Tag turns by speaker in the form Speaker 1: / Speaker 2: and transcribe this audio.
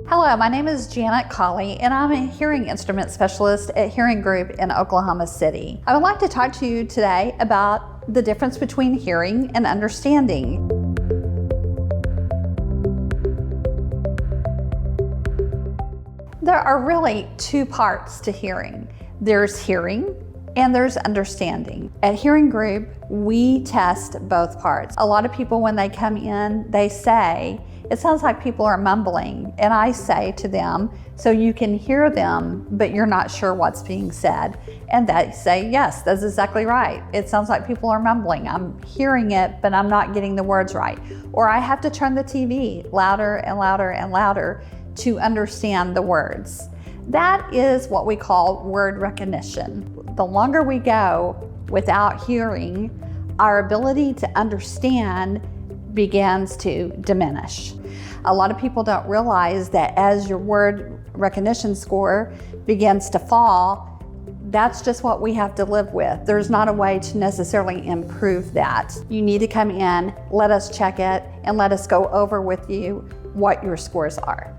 Speaker 1: Hello, my name is Janet Colley, and I'm a hearing instrument specialist at Hearing Group in Oklahoma City. I would like to talk to you today about the difference between hearing and understanding. There are really two parts to hearing. There's hearing and there's understanding. At Hearing Group, we test both parts. A lot of people, when they come in, they say, it sounds like people are mumbling. And I say to them, so you can hear them, but you're not sure what's being said. And they say, yes, that's exactly right. It sounds like people are mumbling. I'm hearing it, but I'm not getting the words right. Or I have to turn the TV louder and louder and louder to understand the words. That is what we call word recognition. The longer we go without hearing, our ability to understand begins to diminish. A lot of people don't realize that as your word recognition score begins to fall, that's just what we have to live with. There's not a way to necessarily improve that. You need to come in, let us check it, and let us go over with you what your scores are.